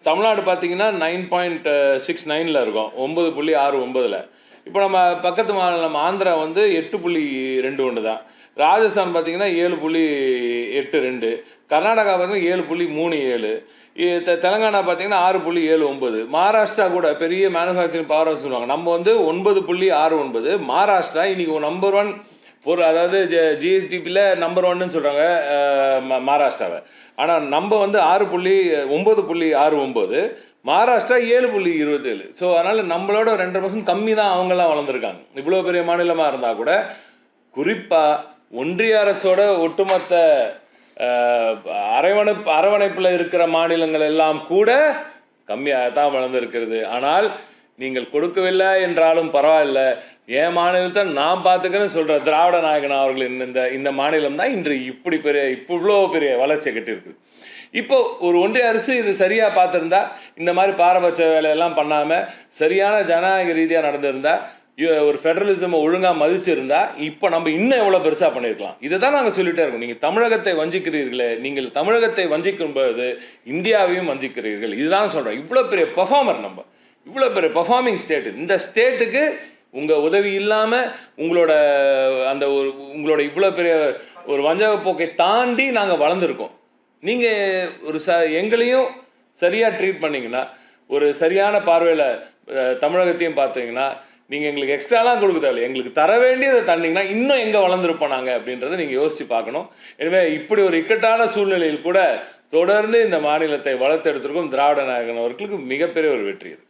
தமிழ்நாடு பார்த்தீங்கன்னா 9.69ல் இருக்கும், 9.69ல். இப்போ நம்ம பக்கத்து மாநிலம் ஆந்திரா வந்து 8.21 தான். ராஜஸ்தான் பார்த்தீங்கன்னா 7.82, கர்நாடகா பார்த்தீங்கன்னா 7.37, தெலங்கானா பார்த்தீங்கன்னா 6.79, மகாராஷ்டிரா கூட பெரிய மேனுஃபேக்சரிங் பவர் ஹவுஸ் சொல்லுவாங்க. நம்ம வந்து 9.69. மகாராஷ்டிரா இன்னைக்கு நம்பர் 1 அதாவது ஜிஎஸ்டிபியில் நம்பர் 1ன்னு சொல்கிறாங்க மகாராஷ்டிராவை. ஆனால் நம்ம வந்து 9.69, மகாராஷ்டிரா 7.27. ஸோ அதனால் நம்மளோட 2% கம்மி தான் அவங்களாம் வளர்ந்துருக்காங்க. இவ்வளோ பெரிய மாநிலமாக இருந்தால் கூட குறிப்பாக ஒன்றிய அரசோட ஒட்டுமொத்த அரவணைப்பில் இருக்கிற மாநிலங்கள் எல்லாம் கூட கம்மியாக தான் வளர்ந்துருக்கிறது. ஆனால் நீங்கள் கொடுக்கவில்லை என்றாலும் பரவாயில்ல, என் மாநிலத்தை நான் பார்த்துக்கன்னு சொல்கிற திராவிட நாயகன் அவர்களின் இந்த மாநிலம் தான் இன்று இவ்வளோ பெரிய வளர்ச்சியை கட்டியிருக்கு. இப்போ ஒரு ஒன்றிய அரசு இது சரியாக பார்த்துருந்தா, இந்த மாதிரி பாரபட்ச வேலையெல்லாம் பண்ணாமல் சரியான ஜனநாயக ரீதியாக நடந்திருந்தா, ஒரு ஃபெடரலிசமை ஒழுங்காக மதிச்சிருந்தா இப்போ நம்ம இன்னும் எவ்வளோ பெருசாக பண்ணியிருக்கலாம். இதை தான் நாங்கள் சொல்லிகிட்டே இருக்கோம். நீங்கள் தமிழகத்தை வஞ்சிக்கிறீர்களே, நீங்கள் தமிழகத்தை வஞ்சிக்கும் பொழுது இந்தியாவையும் வஞ்சிக்கிறீர்கள். இதுதான் சொல்கிறோம். இவ்வளோ பெரிய பெர்ஃபார்மர் நம்ம, இவ்வளோ பெரிய பெர்ஃபார்மிங் ஸ்டேட். இந்த ஸ்டேட்டுக்கு உங்கள் உதவி இல்லாமல் உங்களோட இவ்வளோ பெரிய ஒரு வஞ்சக போக்கை தாண்டி நாங்கள் வளர்ந்துருக்கோம். நீங்கள் எங்களையும் சரியாக ட்ரீட் பண்ணிங்கன்னா, ஒரு சரியான பார்வையில் தமிழகத்தையும் பார்த்தீங்கன்னா, நீங்கள் எங்களுக்கு எக்ஸ்ட்ராலாம் கொடுக்க தேவையில்லை, எங்களுக்கு தர வேண்டியதை தந்தீங்கன்னா இன்னும் எங்கே வளர்ந்துருப்போம் நாங்கள் அப்படின்றத நீங்கள் யோசித்து பார்க்கணும். எனவே இப்படி ஒரு இக்கட்டான சூழ்நிலையில் கூட தொடர்ந்து இந்த மாநிலத்தை வளர்த்தெடுத்திருக்கும் திராவிட நாயகன் அவர்களுக்கு மிகப்பெரிய ஒரு வெற்றி இது.